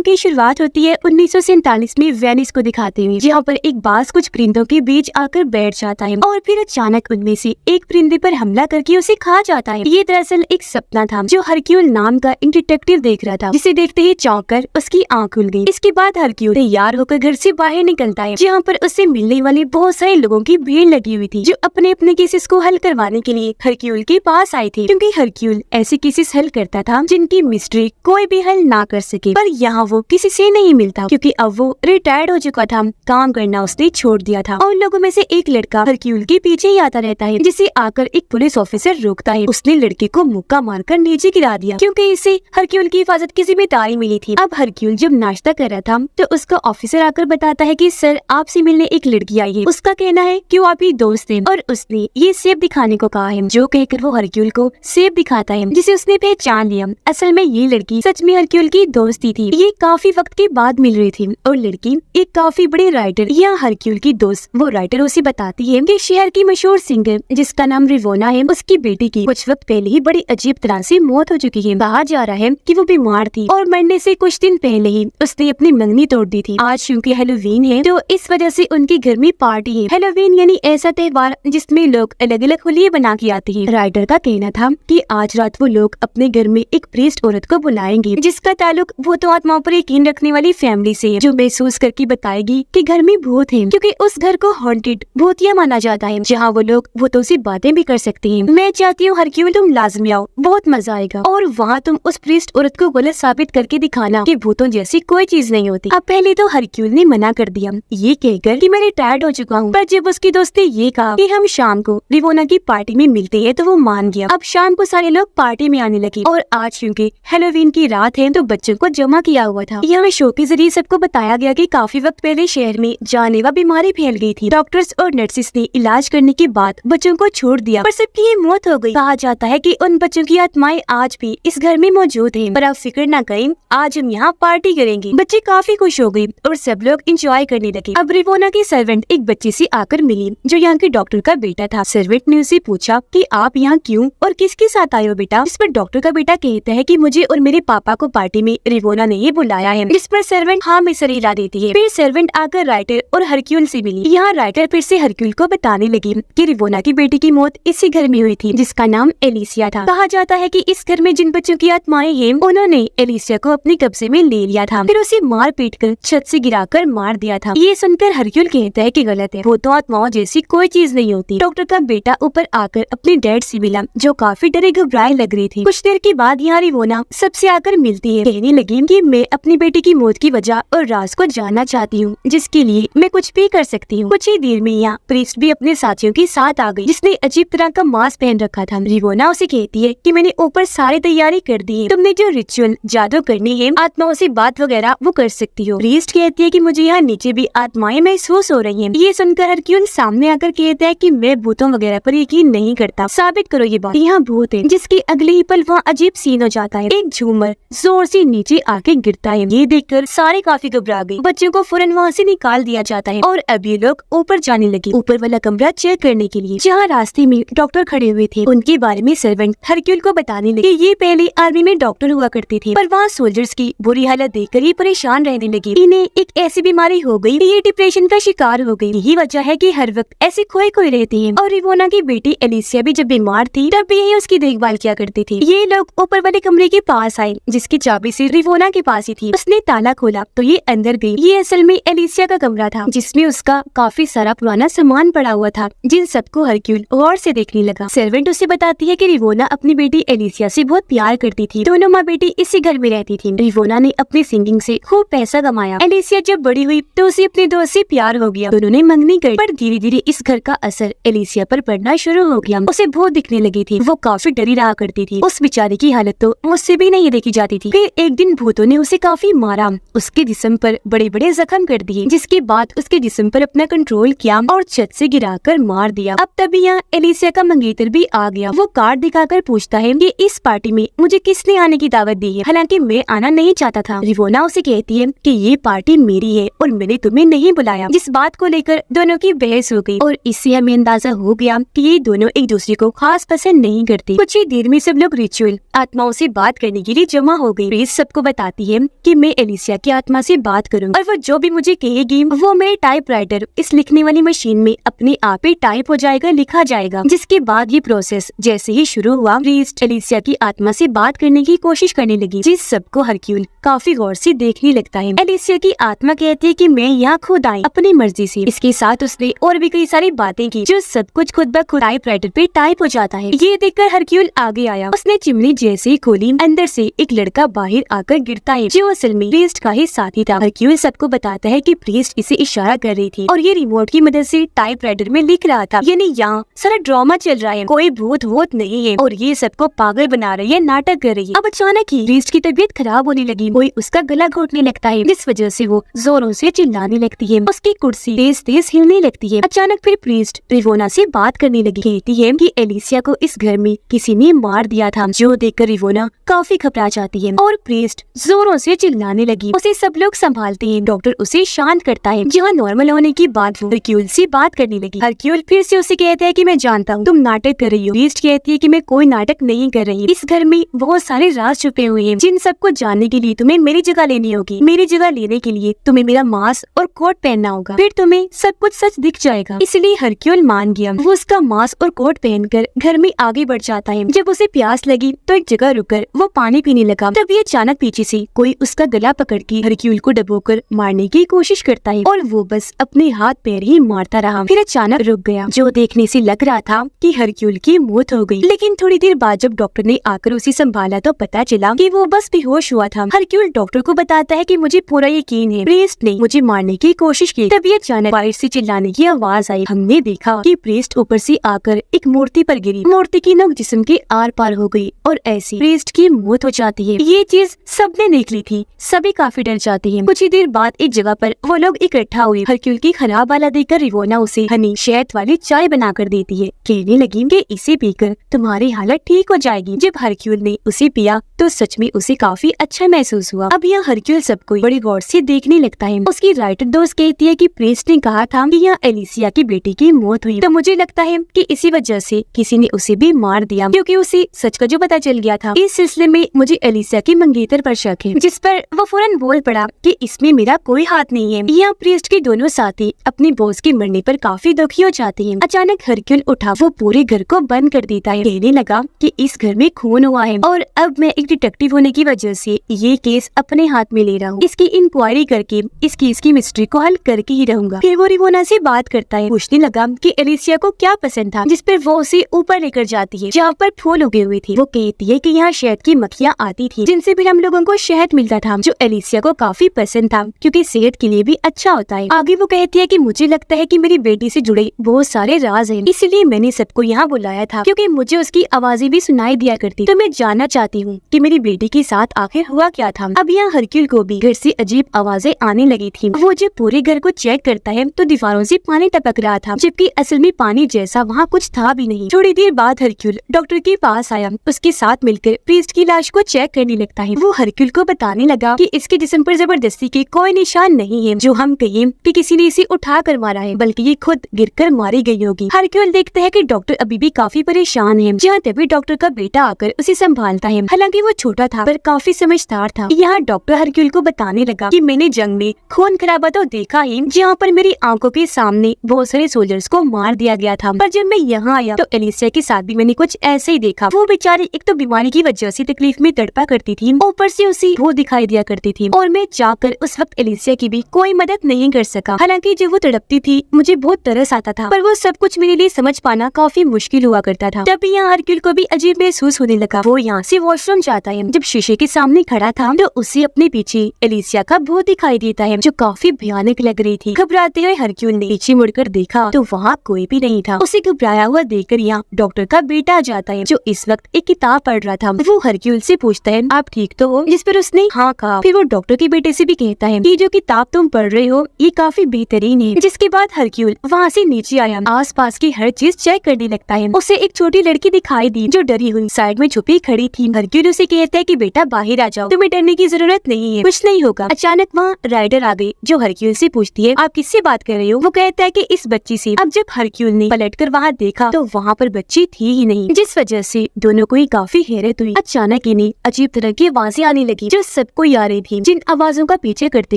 की शुरुआत होती है 1947 में वेनिस को दिखाते हुए, जहाँ पर एक बाज कुछ परिंदों के बीच आकर बैठ जाता है और फिर अचानक उनमें से एक परिंदे पर हमला करके उसे खा जाता है। ये दरअसल एक सपना था जो हरक्यूल नाम का एक डिटेक्टिव देख रहा था, जिसे देखते ही चौंक कर उसकी आंख खुल गई। इसके बाद हरक्यूल तैयार होकर घर से बाहर निकलता है, जहाँ पर उससे मिलने वाले बहुत सारे लोगों की भीड़ लगी हुई थी, जो अपने अपने केसेस को हल करवाने के लिए हरक्यूल के पास आए थे, क्योंकि हरक्यूल ऐसे केसेस हल करता था जिनकी मिस्ट्री कोई भी हल ना कर सके। पर यहाँ वो किसी से नहीं मिलता, क्योंकि अब वो रिटायर्ड हो चुका था, काम करना उसने छोड़ दिया था। और लोगों में से एक लड़का हरक्यूल के पीछे ही आता रहता है, जिसे आकर एक पुलिस ऑफिसर रोकता है। उसने लड़के को मुक्का मारकर नीचे गिरा दिया, क्योंकि इसे हरक्यूल की हिफाजत की जिम्मेदारी मिली थी। अब हरक्यूल जब नाश्ता कर रहा था तो उसका ऑफिसर आकर बताता है कि सर, आपसे मिलने एक लड़की आई है। उसका कहना है कि वो आपकी दोस्त है और उसने ये सेब दिखाने को कहा है। जो कहकर वो हरक्यूल को सेब दिखाता है, जिसे उसने पहचान लिया। असल में ये लड़की सच में हरक्यूल की दोस्ती थी। ये काफी वक्त के बाद मिल रही थी और लड़की एक काफी बड़ी राइटर या हरक्यूल की दोस्त वो राइटर उसे बताती है कि शहर की मशहूर सिंगर जिसका नाम रिवोना है, उसकी बेटी की कुछ वक्त पहले ही बड़ी अजीब तरह से मौत हो चुकी है। कहा जा रहा है कि वो बीमार थी और मरने से कुछ दिन पहले ही उसने अपनी मंगनी तोड़ दी थी। आज क्योंकि हैलोवीन है तो इस वजह से उनके घर में पार्टी है। हैलोवीन यानी ऐसा त्योहार जिसमें लोग अलग अलग होलिये बना के आते हैं। राइटर का कहना था कि आज रात वो लोग अपने घर में एक प्रीस्ट औरत को बुलाएंगे, जिसका ताल्लुक भूतों आत्माओं पर यकीन रखने वाली फैमिली से है, जो महसूस करके बताएगी कि घर में भूत है, क्योंकि उस घर को हॉन्टेड भूतिया माना जाता है, जहाँ वो लोग भूतों से बातें भी कर सकते हैं। मैं चाहती हूँ हरक्यूल तुम लाजमी आओ, बहुत मजा आएगा और वहाँ तुम उस प्रीस्ट औरत को गलत साबित करके दिखाना कि भूतों जैसी कोई चीज नहीं होती। अब पहले तो हरक्यूल ने मना कर दिया, ये कहकर कि मैं रिटायर्ड हो चुका हूँ। पर जब उसकी दोस्त ने ये कहा कि हम शाम को रिवोना की पार्टी में मिलते हैं तो वो मान गया। अब शाम को सारे लोग पार्टी में आने लगे और आज क्योंकि हैलोवीन की रात है तो बच्चों को जमा किया हुआ था। यहाँ शो के जरिए सबको बताया गया कि काफी वक्त पहले शहर में जानलेवा बीमारी फैल गई थी। डॉक्टर्स और नर्सेस ने इलाज करने के बाद बच्चों को छोड़ दिया, पर सबकी मौत हो गई। कहा जाता है कि उन बच्चों की आत्माएं आज भी इस घर में मौजूद हैं। पर आप फिक्र ना करें, आज हम यहाँ पार्टी करेंगे। बच्चे काफी खुश हो गए और सब लोग एंजॉय करने लगे। अब रिवोना की सर्वेंट एक बच्चे से आकर मिली जो यहाँ के डॉक्टर का बेटा था। सर्वेंट ने उसे पूछा कि आप यहाँ क्यों और किसके साथ आए हो बेटा? जिस पर डॉक्टर का बेटा कहता है कि मुझे और मेरे पापा को पार्टी में रिवोना ने ही बुलाया है। जिस पर सर्वेंट हाँ में सर हिला देती है। फिर सर्वेंट आकर राइटर और हरक्यूल से मिली। यहाँ राइटर फिर से हरक्यूल को बताने लगी कि रिवोना की बेटी की मौत इसी घर में हुई थी, जिसका नाम एलिसिया था। कहा जाता है कि इस घर में जिन बच्चों की आत्माएं हैं उन्होंने एलिसिया को अपने कब्जे में ले लिया था, फिर उसे मार पीट कर छत से गिराकर मार दिया था। ये सुनकर हरक्यूल कहता है कि गलत है, भूतों आत्माओं जैसी कोई चीज नहीं होती। डॉक्टर का बेटा ऊपर आकर अपने डैड से मिला, जो काफी डरे घबराए लग रही थी। कुछ देर के बाद यहाँ रिवोना सबसे आकर मिलती है। कहने लगी कि मैं अपनी बेटी की मौत की वजह और राज को जानना चाहती हूँ, जिसके लिए मैं कुछ भी कर सकती हूँ। कुछ ही देर में यहाँ प्रीस्ट भी अपने साथियों के साथ आ गई, जिसने अजीब तरह का मास्क पहन रखा था। रिवोना उसे कहती है कि मैंने ऊपर सारी तैयारी कर दी है, तुमने जो रिचुअल जादू करनी है, आत्माओं से बात वगैरह वो कर सकती हो। प्रीस्ट कहती है कि मुझे यहाँ नीचे भी आत्माएं महसूस हो रही हैं। ये सुनकर हरक्यूल सामने आकर कहता है कि मैं भूतों वगैरह पर यकीन नहीं करता, साबित करो ये बात। यहाँ भूत है। जिसके अगले ही पल वहाँ अजीब सीन हो जाता है। एक झूमर जोर से नीचे आके गिरता है। ये देखकर सारे काफी घबरा गए। बच्चों को फौरन वहाँ से निकाल दिया जाता है और अब ये लोग ऊपर जाने लगे, ऊपर वाला कमरा चेक करने के लिए, जहाँ रास्ते में डॉक्टर खड़े हुए थे। उनके बारे में सर्वेंट हरक्यूल को बताने लगे। ये पहले आर्मी में डॉक्टर हुआ करते थे, पर वहाँ सोल्जर्स की बुरी हालत देखकर ये परेशान रहने लगे। इन्हें एक ऐसी बीमारी हो गई, ये डिप्रेशन का शिकार हो गई। यही वजह है कि हर वक्त ऐसे खोए खोए रहती है। और रिवोना की बेटी एलिसिया भी जब बीमार थी तब भी यही उसकी देखभाल किया करती थी। ये लोग ऊपर वाले कमरे के पास आए, जिसकी चाबी से रिवोना के पास ही थी। उसने ताला खोला तो ये अंदर गई। ये असल में एलिसिया का कमरा था, जिसमें उसका काफी सारा पुराना सामान पड़ा हुआ था, जिन सबको हरक्यूल गौर से देखने लगा। सर्वेंट उसे बताती है कि रिवोना अपनी बेटी एलिसिया से बहुत प्यार करती थी। दोनों माँ बेटी इसी घर में रहती थी। रिवोना ने अपनी सिंगिंग से खूब पैसा कमाया। एलिसिया जब बड़ी हुई तो उसे अपने दोस्त से प्यार हो गया। दोनों ने मंगनी कर, पर धीरे धीरे इस घर का असर एलिसिया पर पड़ना शुरू हो गया। उसे भूत दिखने लगी थी। वो काफी डरी रहा करती थी। उस बेचारे की हालत तो मुझसे भी नहीं देखी जाती थी। फिर एक दिन भूतों ने उसे काफी मारा, उसके जिस्म पर बड़े बड़े जख्म कर दिए, जिसके बाद उसके जिस्म पर अपना कंट्रोल किया और छत से गिराकर मार दिया। अब तभी यहाँ एलिसिया का मंगेतर भी आ गया। वो कार्ड दिखाकर पूछता है कि इस पार्टी में मुझे किसने आने की दावत दी है, हालांकि मैं आना नहीं चाहता था। रिवोना उसे कहती है कि ये पार्टी मेरी है और मैंने तुम्हें नहीं बुलाया। जिस बात को लेकर दोनों की बहस हो गई और इससे हमें अंदाजा हो गया कि ये दोनों एक दूसरे को खास पसंद नहीं करते। कुछ ही देर में सब लोग रिचुअल आत्माओं से बात करने के लिए जमा हो गई। प्रीस्ट सबको बताती है कि मैं एलिसिया की आत्मा से बात करूं और वो जो भी मुझे कहेगी वो मेरे टाइपराइटर इस लिखने वाली मशीन में अपने आप ही टाइप हो जाएगा, लिखा जाएगा। जिसके बाद ये प्रोसेस जैसे ही शुरू हुआ, प्रीस्ट एलिसिया की आत्मा से बात करने की कोशिश करने लगी, जिस सबको हरक्यूल काफी गौर से देखने लगता है। एलिसिया की आत्मा कहती है कि मैं यहाँ खुद आई अपनी मर्जी से। इसके साथ उसने और भी कई सारी बातें की, जो सब कुछ खुद ब खुद टाइपराइटर पे टाइप हो जाता है। ये देखकर हरक्यूल आगे आया। उसने चिमनी जैसे ही खोली, अंदर से एक लड़का बाहर आकर गिरता है, जो असल में प्रीस्ट का ही साथी था। हरक्यूल सबको बताता है कि प्रीस्ट इसे इशारा कर रही थी और ये रिमोट की मदद से टाइपराइटर में लिख रहा था। यानी यहाँ सारा ड्रामा चल रहा है, कोई भूत वूत नहीं है और ये सबको पागल बना रही है, नाटक कर रही है। अब अचानक ही प्रीस्ट की तबीयत खराब होने लगी, कोई उसका गला घोटने लगता है, जिस वजह से वो जोरों से चिल्लाने लगती है। उसकी कुर्सी तेज तेज हिलने लगती है। अचानक फिर प्रीस्ट रिवोना से बात करने लगी, कहती है कि एलिसिया को इस घर में किसी ने मार दिया था, जो देखकर रिवोना काफी घबरा जाती है और प्रीस्ट जोरों से चिल्लाने लगी। उसे सब लोग संभालते हैं। डॉक्टर उसे शांत करता है। जहाँ नॉर्मल होने की बात वो हरक्यूल से बात करने लगी। हरक्यूल फिर से उसे कहता है कि मैं जानता हूँ तुम नाटक कर रही हो। प्रीस्ट कहती है कि मैं कोई नाटक नहीं कर रही, इस घर में बहुत सारे राज छुपे हुए हैं, जिन सबको जानने के लिए तुम्हें मेरी जगह लेनी होगी। मेरी जगह लेने के लिए तुम्हें मेरा मास्क और कोट पहनना होगा, फिर तुम्हें सब कुछ सच दिख जाएगा। इसलिए हरक्यूल मान गया। वो उसका मास्क और कोट पहनकर घर में आगे बढ़ जाता है। जब उसे प्यास लगी तो एक जगह रुककर वो पानी पीने लगा। तभी अचानक पीछे से कोई उसका गला पकड़ के हरक्यूल को डबोकर मारने की कोशिश करता है और वो बस अपने हाथ पैर ही मारता रहा। फिर अचानक रुक गया, जो देखने से लग रहा था कि हरक्यूल की मौत हो गई। लेकिन थोड़ी देर बाद जब डॉक्टर ने आकर उसे संभाला तो पता चला कि वो बस बेहोश हुआ था। हरक्यूल डॉक्टर को बताता है कि मुझे पूरा यकीन है प्रीस्ट ने मुझे मारने की कोशिश की। तभी अचानक बाहर से चिल्लाने की आवाज आई। हमने देखा कि प्रीस्ट ऊपर से आकर एक मूर्ति पर गिरी। मूर्ति की नोक जिस्म के आर पार हो गई और ऐसी प्रीस्ट की मौत हो जाती है। ये चीज सबने देख ली थी, सभी काफी डर जाते हैं। कुछ ही देर बाद एक जगह पर वो लोग इकट्ठा हुए। हरक्यूल की खराब हालत देखकर रिवोना उसे हनी शहद वाली चाय बनाकर देती है, कहने लगी कि इसे पीकर तुम्हारी हालत ठीक हो जाएगी। जब हरक्यूल ने उसे पिया तो सच में उसे काफी अच्छा महसूस हुआ। अब यहाँ हरक्यूल सबको बड़ी गौर से देखने लगता है। उसकी राइटर दोस्त कहती है कि प्रीस्ट ने कहा था कि यहाँ एलिसिया की बेटी की मौत हुई, तो मुझे लगता है कि इसी वजह से किसी ने उसे भी मार दिया, क्योंकि उसे सच का जो पता चल गया था। इस सिलसिले में मुझे एलिसिया की मंगेतर पर शक है, जिस पर वो फौरन बोल पड़ा कि इसमें मेरा कोई हाथ नहीं है। यहाँ प्रीस्ट के दोनों साथी अपने बॉस के मरने पर काफी दुखी हो जाते हैं। अचानक हरक्यूल उठा, वो पूरे घर को बंद कर देता है, कहने लगा कि इस घर में खून हुआ है और अब मैं एक डिटेक्टिव होने की वजह से ये केस अपने हाथ में ले रहा हूँ। इसकी इंक्वायरी करके इस केस की मिस्ट्री को हल करके ही रहूंगा। फिर वो रिवोना से बात करता है, पूछने लगा कि एलिसिया को क्या पसंद था, जिस पर वो उसे ऊपर लेकर जाती है जहाँ पर फूल उगे हुए थे। वो कहती है कि यहाँ शहद की मक्खियाँ आती थी, जिनसे फिर हम लोगों को शहद मिलता था, जो एलिसिया को काफी पसंद था क्योंकि सेहत के लिए भी अच्छा होता है। आगे वो कहती है कि मुझे लगता है कि मेरी बेटी से जुड़े बहुत सारे राज हैं, इसलिए मैंने सबको यहाँ बुलाया था क्योंकि मुझे उसकी आवाजें भी सुनाई दिया करती। तो मैं जानना चाहती हूँ कि मेरी बेटी के साथ आखिर हुआ क्या था। अब यहाँ हरक्यूल को भी घर से अजीब आवाजें आने लगी थी। वो जब पूरे घर को चेक करता है तो दीवारों से पानी टपक रहा था, जबकि असल में पानी जैसा वहाँ कुछ था भी नहीं। थोड़ी देर बाद हरक्यूल डॉक्टर के पास आया, उसके साथ मिलकर प्रीस्ट की लाश को चेक करने लगता है। वो हरक्यूल को बताने लगा कि इसके जिस्म पर जबरदस्ती के कोई निशान नहीं है, जो हम कहें कि किसी ने इसे उठा कर मारा है, बल्कि ये खुद गिरकर मारी गई होगी। हरक्यूल देखता है कि डॉक्टर अभी भी काफी परेशान है। जहाँ तभी डॉक्टर का बेटा आकर उसे संभालता है। हालांकि वो छोटा था पर काफी समझदार था। यहाँ डॉक्टर हरक्यूल को बताने लगा कि मैंने जंग में खून खराबा तो देखा ही, जहाँ पर मेरी आंखों के सामने बहुत सारे सोल्जर्स को मार दिया गया था, पर जब मैं यहाँ आया तो एलिसिया के साथ भी मैंने कुछ ऐसे ही देखा। वो बेचारी एक तो बीमारी की वजह से तकलीफ में तड़पा करती थी, ऊपर से उसे वो दिखाई दिया करती थी और मैं जाकर उस वक्त एलिसिया की भी कोई मदद नहीं कर सका। हालांकि जब वो तड़पती थी मुझे बहुत तरस आता था, पर वो सब कुछ मेरे लिए समझ पाना काफी मुश्किल हुआ करता था। तभी यहाँ हरक्यूल को भी अजीब महसूस होने लगा। वो यहाँ से वॉशरूम जाता है। जब शीशे के सामने खड़ा था तो उसे अपने पीछे एलिसिया का भूत दिखाई देता है, जो काफी भयानक लग रही थी। घबराते हुए हरक्यूल ने पीछे मुड़कर देखा तो वहाँ कोई भी नहीं था। उसे घबराया हुआ देखकर यहाँ डॉक्टर का बेटा आ जाता है, जो इस वक्त एक किताब पढ़ रहा था। वो हरक्यूल से पूछता है, आप ठीक तो हो? जिस पर उसने हाँ कहा। फिर वो डॉक्टर के बेटे से भी कहता है कि जो किताब तुम पढ़ रहे हो ये काफी बेहतरीन है। जिसके बाद हरक्यूल वहाँ से नीचे आया, आसपास की हर चीज चेक करने लगता है। उसे एक छोटी लड़की दिखाई दी जो डरी हुई साइड में छुपी खड़ी थी। हरक्यूल उसे कहता है कि बेटा बाहर आ जाओ, तुम्हें डरने की जरूरत नहीं है, कुछ नहीं होगा। अचानक वहाँ राइडर आ गई, जो हरक्यूल से पूछती है, आप किससे बात कर रहे हो? वो कहता है कि इस बच्ची से। अब जब हरक्यूल ने पलटकर वहाँ देखा तो वहाँ पर बच्ची थी ही नहीं, जिस वजह से दोनों को ही काफी हैरत हुई। अचानक इन्हें अजीब तरह की आवाजें आने लगी, जो सब सब कोई आ रही थी, जिन आवाजों का पीछे करते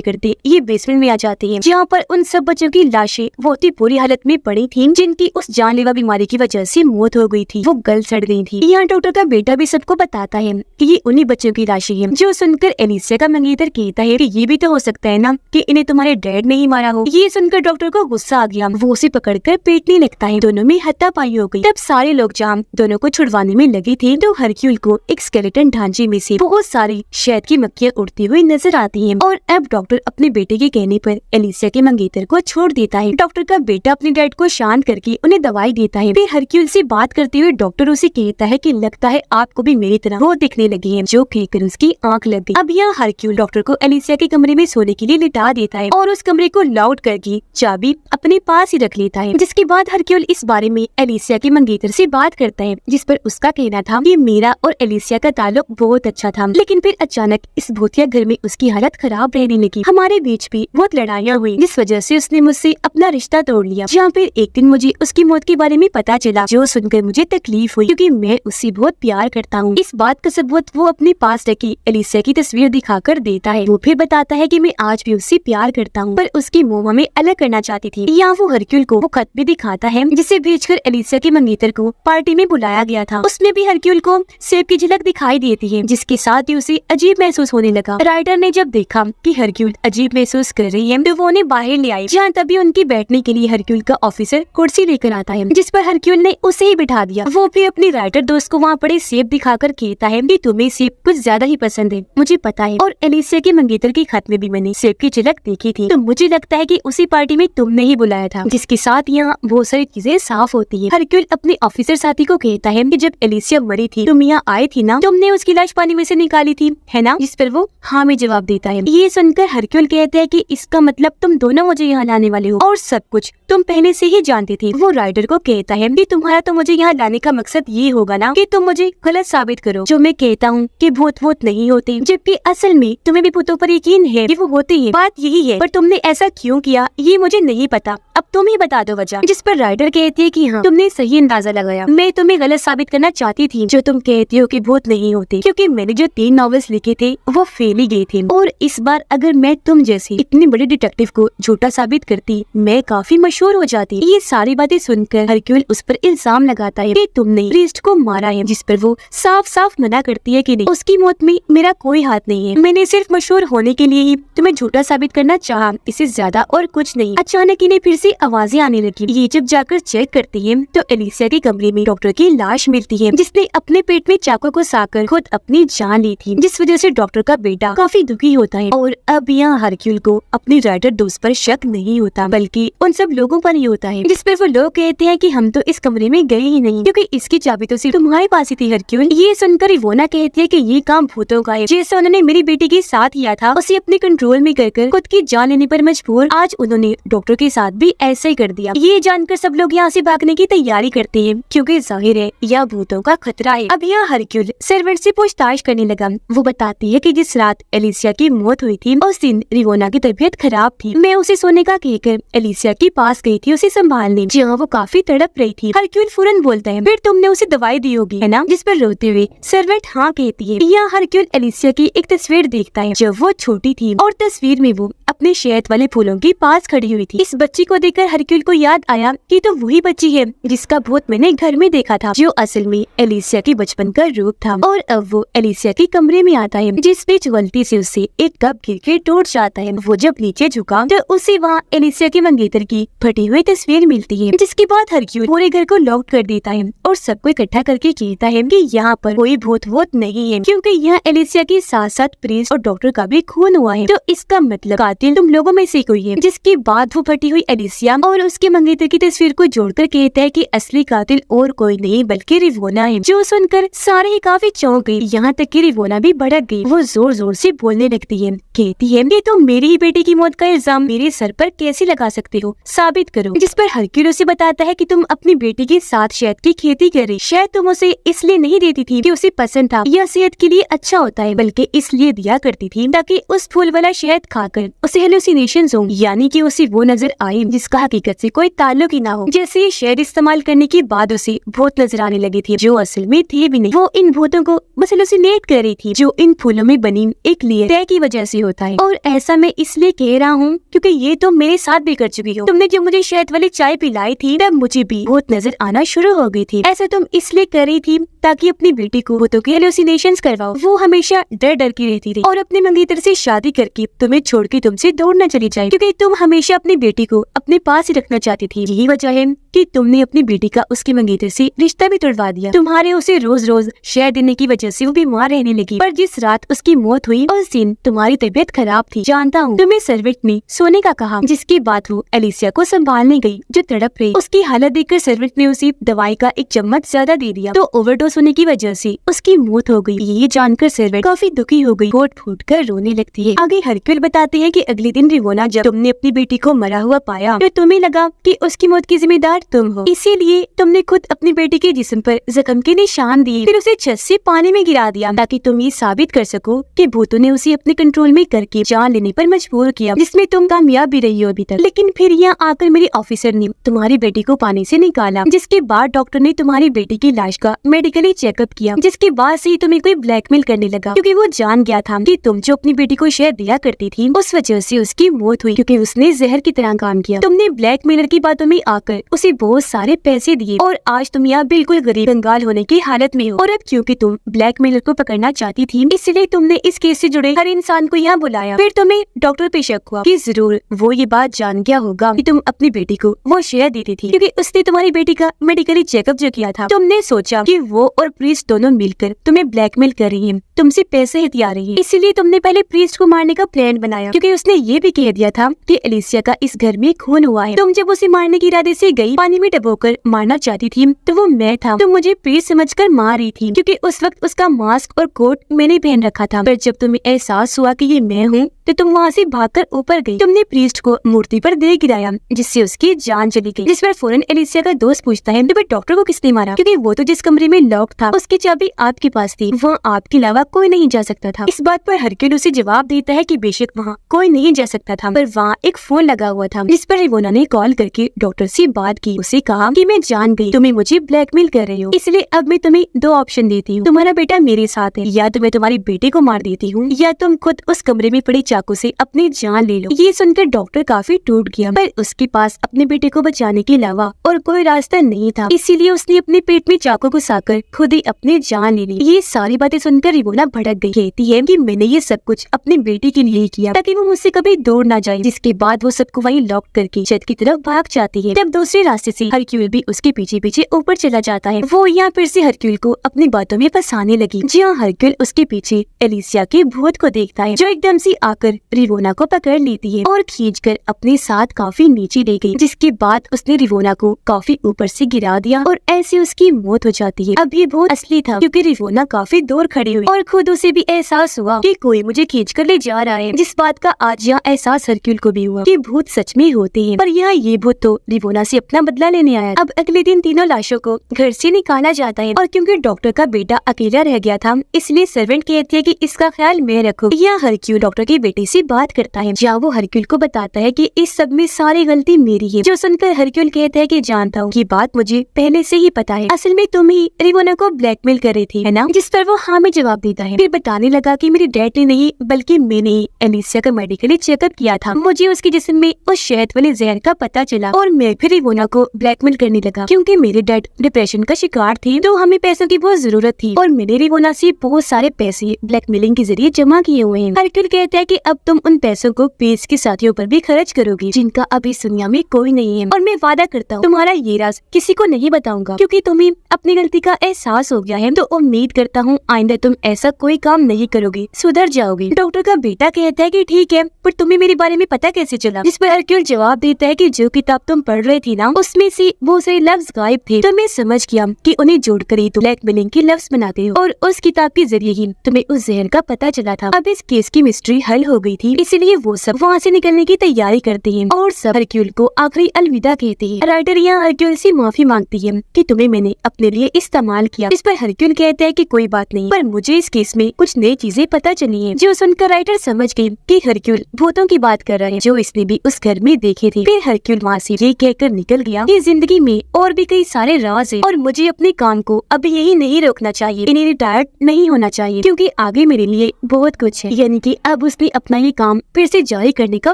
करते ये बेसमेंट में आ जाती है, जहाँ पर उन सब बच्चों की लाशें बहुत ही बुरी हालत में पड़ी थी, जिनकी उस जानलेवा बीमारी की वजह से मौत हो गई थी, वो गल सड़ गई थी। यहाँ डॉक्टर का बेटा भी सबको बताता है कि ये उन्हीं बच्चों की लाशें हैं, जो सुनकर एलिसिया का मंगेतर कहता है कि ये भी तो हो सकता है ना कि इन्हें तुम्हारे डैड ने ही मारा हो। ये सुनकर डॉक्टर को गुस्सा आ गया, वो उसे पकड़कर पीटने लगता है। दोनों में हाथापाई हो गई। तब सारे लोग जहाँ दोनों को छुड़वाने में लगे थे, तो हरक्यूल को एक स्केलेटन ढांचे में से बहुत सारी शहद की मक्खियाँ उड़ती हुई नजर आती हैं। और अब डॉक्टर अपने बेटे के कहने पर एलिसिया के मंगेतर को छोड़ देता है। डॉक्टर का बेटा अपने डैड को शांत करके उन्हें दवाई देता है। फिर हरक्यूल से बात करते हुए डॉक्टर उसे कहता है कि लगता है आपको भी मेरी तरह वो दिखने लगी है, जो कहकर उसकी आंख लग गई। अब यहाँ हरक्यूल डॉक्टर को एलिसिया के कमरे में सोने के लिए लिटा देता है और उस कमरे को लॉक करके चाबी अपने पास ही रख लेता है। जिसके बाद हरक्यूल इस बारे में एलिसिया के मंगेतर से बात करता है, जिस पर उसका कहना था कि मेरा और एलिसिया का ताल्लुक बहुत अच्छा था, लेकिन फिर अचानक इस भूतिया घर में उसकी हालत खराब रहने लगी। हमारे बीच भी बहुत लड़ाइयाँ हुई, जिस वजह से उसने मुझसे अपना रिश्ता तोड़ लिया। जहाँ फिर एक दिन मुझे उसकी मौत के बारे में पता चला, जो सुनकर मुझे तकलीफ हुई, क्योंकि मैं उससे बहुत प्यार करता हूँ। इस बात का सबूत वो अपने पास रखी एलिसिया की तस्वीर दिखाकर देता है। वो फिर बताता है कि मैं आज भी उससे प्यार करता हूँ, पर उसकी मोह हमें अलग करना चाहती थी। यहाँ वो हरक्यूल को वो खत भी दिखाता है, जिसे भेजकर एलिसिया के मंगेतर को पार्टी में बुलाया गया था। उसमें भी हरक्यूल को सेब की झलक दिखाई देती है, जिसके साथ ही उसे अजीब महसूस होने लगा। राइटर ने जब देखा कि हरक्यूल अजीब महसूस कर रही है, तो वो उन्हें बाहर ले आई, जहाँ तभी उनकी बैठने के लिए हरक्यूल का ऑफिसर कुर्सी लेकर आता है, जिस पर हरक्यूल ने उसे ही बिठा दिया। वो भी अपनी राइटर दोस्त को वहाँ पड़े सेब दिखाकर कहता है कि तुम्हें सेब कुछ ज्यादा ही पसंद है, मुझे पता है, और एलिसिया के मंगेतर के खत में भी मैंने सेब की झलक देखी थी, तो मुझे लगता है कि उसी पार्टी में तुमने ही बुलाया था। जिसके साथ यहाँ बहुत सारी चीजें साफ होती है। हरक्यूल अपने ऑफिसर साथी को कहता है कि जब एलिसिया मरी थी तुम यहाँ आए थी ना, तुमने उसकी लाश पानी में से निकाली थी, है ना? जिस पर वो हाँ में जवाब देता है। ये सुनकर हरक्यूल कहता है कि इसका मतलब तुम दोनों मुझे यहाँ लाने वाले हो और सब कुछ तुम पहले से ही जानते थे। वो राइटर को कहता है कि तुम्हारा तो मुझे यहाँ लाने का मकसद ये होगा ना कि तुम मुझे गलत साबित करो, जो मैं कहता हूँ कि भूत वूत नहीं होते, जबकि असल में तुम्हें भी भूतों पर यकीन है कि वो होते हैं। बात यही है, पर तुमने ऐसा क्यों किया ये मुझे नहीं पता, अब तुम ही बता दो वजह। जिस पर राइटर कहती है कि हाँ तुमने सही अंदाजा लगाया, मैं तुम्हें गलत साबित करना चाहती थी जो तुम कहती हो कि भूत नहीं होते, क्योंकि मैंने जो 3 नॉवेल्स लिखे थे वो फेल ही गए थे, और इस बार अगर मैं तुम जैसी इतनी बड़ी डिटेक्टिव को झूठा साबित करती, मैं काफी मशहूर हो जाती। ये सारी बातें सुनकर हरक्यूल उस पर इल्जाम लगाता है कि तुमने प्रीस्ट को मारा है, जिस पर वो साफ साफ मना करती है कि नहीं, उसकी मौत में मेरा कोई हाथ नहीं है, मैंने सिर्फ मशहूर होने के लिए ही तुम्हें झूठा साबित करना चाहा, इससे ज्यादा और कुछ नहीं। अचानक इन्हें फिर से आवाजें आने लगी। ये जब जाकर चेक करती है तो एलिसिया के कमरे में डॉक्टर की लाश मिलती है, जिसने अपने पेट में चाकू को साकर खुद अपनी जान ली थी, जिस वजह से डॉक्टर का बेटा काफी दुखी होता है। और अब यहाँ हरक्यूल को अपनी राइटर दोस्त पर शक नहीं होता, बल्कि उन सब लोगों पर ही होता है, जिस पर वो लोग कहते हैं कि हम तो इस कमरे में गए ही नहीं, क्योंकि इसकी चाबी तो सिर्फ तुम्हारे पास ही थी हरक्यूल। ये सुनकर इवोना कहती है कि ये काम भूतों का है, जैसे उन्होंने मेरी बेटी के साथ किया था, उसे अपने कंट्रोल में कर खुद की जान लेने पर मजबूर, आज उन्होंने डॉक्टर के साथ भी ऐसा ही कर दिया। ये जानकर सब लोग यहाँ से भागने की तैयारी करते हैं, क्योंकि जाहिर है यह भूतों का खतरा है। अब यहाँ हरक्यूल सर्वेंट से पूछताछ करने लगा। वो बताती है कि जिस रात एलिसिया की मौत हुई थी उस दिन रिवोना की तबीयत खराब थी, मैं उसे सोने का कहकर एलिसिया के पास गई थी उसे संभालने, जहाँ वो काफी तड़प रही थी। हरक्यूल फौरन बोलता है फिर तुमने उसे दवाई दी होगी, है ना? जिस पर रोते हुए सर्वेंट हाँ कहती है। यहाँ हरक्यूल एलिसिया की एक तस्वीर देखता है जब वो छोटी थी, और तस्वीर में वो अपने शहद वाले फूलों के पास खड़ी हुई थी। इस बच्ची को देखकर हरक्यूल को याद आया कि तो वही बच्ची है जिसका भूत मैंने घर में देखा था, जो असल में एलिसिया के बचपन का रूप था। और अब वो एलिसिया के कमरे में आता है, जिस बीच गलती से उससे एक कप गिर के टूट जाता है। वो जब नीचे झुका तो उसे वहाँ एलिसिया के मंगेतर की फटी हुई तस्वीर मिलती है, जिसके बाद हरक्यूल पूरे घर को लॉक कर देता है और सबको इकट्ठा करके कहता है कि यहाँ पर कोई भूत वोत नहीं है, क्योंकि यहाँ एलिसिया के साथ साथ प्रिंस और डॉक्टर का भी खून हुआ है, तो इसका मतलब कातिल तुम लोगों में से कोई है। जिसके बाद वो फटी हुई एलिसिया और उसके मंगेतर की तस्वीर को जोड़कर कहता है कि असली कातिल और कोई नहीं बल्कि रिवोना है। जो सुनकर सारे ही काफी चौंक गए, यहाँ तक कि रिवोना भी भड़क गई। वो जोर जोर से बोलने लगती है, कहती है कि तुम मेरी ही बेटी की मौत का इल्जाम मेरे सर पर कैसे लगा सकते हो, साबित करो। जिस पर हरक्यूल उसे बताता है कि तुम अपनी बेटी के साथ शहद की खेती कर रही, शायद तुम उसे इसलिए नहीं देती थी कि उसे पसंद था, यह सेहत के लिए अच्छा होता है, बल्कि इसलिए दिया करती थी ताकि उस फूल वाला शहद खाकर उसे उसे हेलुसिनेशंस हो, यानी कि उसे वो नजर आई जिसका हकीकत से कोई ताल्लुक ही ना हो। जैसे ये शहद इस्तेमाल करने के बाद उसे भूत नजर आने लगी थी, जो असल में थे भी नहीं। वो इन भूतों को बस हेलुसिनेट कर रही थी, जो इन फूलों में बनी एक लेयर तय की वजह से होता है। और ऐसा मैं इसलिए कह रहा हूँ क्योंकि ये तुम मेरे साथ भी कर चुकी हो। तुमने जब मुझे शहद वाली चाय पिलाई थी तब मुझे भी भूत नजर आना शुरू हो गई थी। ऐसा तुम इसलिए कर रही थी ताकि अपनी बेटी को भूतों के हेलुसिनेशंस करवाओ। वो हमेशा डर डर की रहती थी और अपने मंगेतर से शादी करके तुम्हें छोड़ के तुमसे दूर न चली जाए, क्योंकि तुम हमेशा अपनी बेटी को अपने पास ही रखना चाहती थी। यही वजह है कि तुमने अपनी बेटी का उसके मंगेतर से रिश्ता भी तोड़वा दिया। तुम्हारे उसे रोज रोज शहद देने की वजह से वो बीमार रहने लगी। पर जिस रात उसकी मौत हुई उस दिन तुम्हारी तबीयत खराब थी। जानता हूँ, तुम्हें सर्वेंट ने सोने का कहा, जिसके बाद वो एलिसिया को संभालने गई जो तड़प रही। उसकी हालत देखकर सर्वेंट ने उसे दवाई का एक चम्मच ज्यादा दे दिया, तो ओवरडोज होने की वजह से उसकी मौत हो गई। ये जानकर सर्वेंट काफी दुखी हो गई, फूट फूट कर रोने लगती है। आगे हरक्यूल बताते हैं कि अगले दिन रिवोना जब तुमने अपनी बेटी को मरा हुआ पाया तो तुम्हें लगा कि उसकी मौत की जिम्मेदार तुम हो, इसीलिए तुमने खुद अपनी बेटी के जिस्म पर जख्म के निशान दिए, फिर उसे छत से पानी में गिरा दिया ताकि तुम ये साबित कर सको कि भूतों ने उसे अपने कंट्रोल में करके जान लेने पर मजबूर किया, जिसमें तुम कामयाब भी रही हो अभी तक। लेकिन फिर यहाँ आकर मेरे ऑफिसर ने तुम्हारी बेटी को पानी से निकाला, जिसके बाद डॉक्टर ने तुम्हारी बेटी की लाश का मेडिकली चेकअप किया, जिसके बाद से ही तुम्हें कोई ब्लैकमेल करने लगा, क्योंकि वो जान गया था कि तुम जो अपनी बेटी को शहद दिया करती थी उस वजह से उसकी मौत हुई, क्योंकि उसने जहर की तरह काम किया। तुमने ब्लैकमेलर की बातों में आकर उसे बहुत सारे पैसे दिए और आज तुम यहाँ बिल्कुल गरीब कंगाल होने की हालत में हो। और अब क्योंकि तुम ब्लैकमेलर को पकड़ना चाहती थी, इसलिए तुमने इस केस से जुड़े हर इंसान को यहाँ बुलाया। फिर तुम्हें डॉक्टर पे शक हुआ कि जरूर वो ये बात जान गया होगा कि तुम अपनी बेटी को वो शहद देती थी, क्योंकि उसने तुम्हारी बेटी का मेडिकली चेकअप जो किया था। तुमने सोचा कि वो और प्रीस्ट दोनों मिलकर तुम्हें ब्लैकमेल कर रही है, तुमसे पैसे हथिया रही है, इसीलिए तुमने पहले प्रीस्ट को मारने का प्लान बनाया, क्योंकि उसने ये भी कह दिया था कि एलिसिया का इस घर में खून हुआ है। तुम जब उसे मारने के इरादे से गई, पानी में डुबोकर मारना चाहती थी, तो वो मैं था। तुम मुझे प्रीस्ट समझकर मार रही थी, क्योंकि उस वक्त उसका मास्क और कोट मैंने पहन रखा था। पर जब तुम्हें एहसास हुआ कि ये मैं हूँ तो तुम वहाँ से भागकर ऊपर गई। तुमने प्रीस्ट को मूर्ति पर दे गिराया, जिससे उसकी जान चली गई। जिस पर फौरन एलिसिया का दोस्त पूछता है, तो फिर डॉक्टर को किसने मारा, क्योंकि वो तो जिस कमरे में लॉक था उसकी चाबी आपके पास थी, वहाँ आपके अलावा कोई नहीं जा सकता था। इस बात पर हरक्यूल उसे जवाब देता है कि बेशक वहाँ कोई नहीं जा सकता था, पर वहाँ एक फोन लगा हुआ था, जिस पर रिवोना ने कॉल करके डॉक्टर से बात की। उसे कहा कि मैं जान गई तुम्हें मुझे ब्लैकमेल कर रही हो, इसलिए अब मैं तुम्हें दो ऑप्शन देती हूँ। तुम्हारा बेटा मेरे साथ है, या तो मैं तुम्हारी बेटे को मार देती हूँ, या तुम खुद उस कमरे में पड़े चाकू से अपनी जान ले लो। ये सुनकर डॉक्टर काफी टूट गया, पर उसके पास अपने बेटे को बचाने के अलावा और कोई रास्ता नहीं था, इसीलिए उसने अपने पेट में चाकू घुसाकर खुद ही अपनी जान ले ली। ये सारी बातें सुनकर रिवोना भड़क गई, कहती है कि मैंने ये सब कुछ अपनी बेटी के लिए किया ताकि वो मुझसे कभी दूर ना जाए। जिसके बाद वो सबको वहीं लॉक करके छत की तरफ भाग जाती है। तब दूसरे रास्ते से हरक्यूल भी उसके पीछे पीछे ऊपर चला जाता है। वो यहाँ फिर से हरक्यूल को अपनी बातों में फंसाने लगी। जहाँ हरक्यूल उसके पीछे एलिसिया के भूत को देखता है, जो एकदम से आकर रिवोना को पकड़ लेती है और खींचकर अपने साथ काफी नीचे ले गई। जिसके बाद उसने रिवोना को काफी ऊपर से गिरा दिया और ऐसे उसकी मौत हो जाती है। अब ये भूत असली था, क्योंकि रिवोना काफी दूर खड़ी हुई और खुद उसे भी एहसास हुआ कि कोई मुझे खींचकर ले जा रहा है। जिस बात का आज यहाँ एहसास हरक्यूल को भी हुआ कि भूत सच में होते हैं, पर यहाँ ये भूत तो रिवोना से अपना बदला लेने आया। अब अगले दिन तीनों लाशों को घर से निकाला जाता है, और क्योंकि डॉक्टर का बेटा अकेला रह गया था, इसलिए सर्वेंट कहती है कि इसका ख्याल मैं रखूं। यहाँ हरक्यूल डॉक्टर के बेटे से बात करता है, जहाँ वो हरक्यूल को बताता है कि इस सब में सारी गलती मेरी है। जो सुनकर हरक्यूल कहता है कि जानता हूँ, ये बात मुझे पहले से ही पता है, असल में तुम ही रिवोना को ब्लैकमेल कर रही थी, है ना? जिस पर वो हाँ में जवाब देता है। फिर बताने लगा कि मेरे डैड ने नहीं बल्कि मैंने एलिसिया का मेडिकली चेकअप किया था। मुझे उसके जिस्म में उस शहद वाले जहर का पता चला और मैं फिर रिवोना को ब्लैकमेल करने लगा, क्योंकि मेरे डैड डिप्रेशन का शिकार थे, तो हमें पैसों की बहुत जरूरत थी और मैंने रिवोना से बहुत सारे पैसे ब्लैकमेलिंग के जरिए जमा किए हुए हैं। हरक्यूल कहता है कि अब तुम उन पैसों को पेस के साथियों पर भी खर्च करोगी, जिनका अब इस दुनिया में कोई नहीं है, और मैं वादा करता हूँ तुम्हारा ये राज किसी को नहीं बताऊंगा, क्योंकि तुम्हें अपनी गलती का एहसास हो गया है। तो उम्मीद करता हूँ आइंदा तुम ऐसा कोई काम नहीं करोगे, सुधर जाओगे। डॉक्टर का बेटा कहता है कि ठीक है, पर तुम्हें मेरे बारे में पता कैसे चला? जिस पर हरक्यूल जवाब देता है कि जो किताब तुम पढ़ रही थी ना, उसमें से बहुत सारे लफ्ज गायब थे, तो मैं समझ गया कि उन्हें जोड़कर ही तुम ब्लैकमेलिंग के लफ्ज बनाते हो, और उस किताब के जरिए ही तुम्हें उस जहर का पता चला था। अब इस केस की मिस्ट्री हल हो गई थी, इसलिए वो सब वहाँ से निकलने की तैयारी करती है और सब हरक्यूल को आखिरी अलविदा कहती है। राइटर यहाँ हरक्यूल से माफी मांगती है कि तुम्हें मैंने अपने लिए इस्तेमाल किया। इस पर हरक्यूल कहता है कि कोई बात नहीं, पर मुझे इस केस में कुछ नई चीजें पता चली हैं। जो सुनकर राइटर समझ गई कि हरक्यूल भूतों की बात कर रहा है जो इसने भी उस घर में देखे थे। फिर हरक्यूल वहाँ से ये कहकर निकल गया कि जिंदगी में और भी कई सारे राज है और मुझे अपने काम को अभी यही नहीं रोकना चाहिए, इन्हें रिटायर्ड नहीं होना चाहिए क्योंकि आगे मेरे लिए बहुत कुछ है। यानी कि अब उसने अपना ये काम फिर से जारी करने का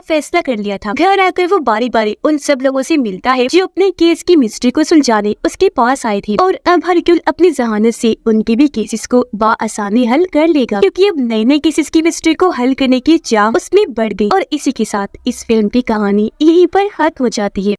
फैसला कर लिया था। घर आकर वो बारी बारी उन सब लोगों से मिलता है जो अपने केस की मिस्ट्री को सुलझाने उसके पास आए थे और अब हरक्यूल अपनी जहानत से उनके भी केसेस को बआसानी हल कर लेगा क्योंकि अब नए नए केसेस की मिस्ट्री को हल करने की चाह उसमें बढ़ गई। और इसी के साथ इस फिल्म की कहानी यहीं पर खत्म हो जाती है।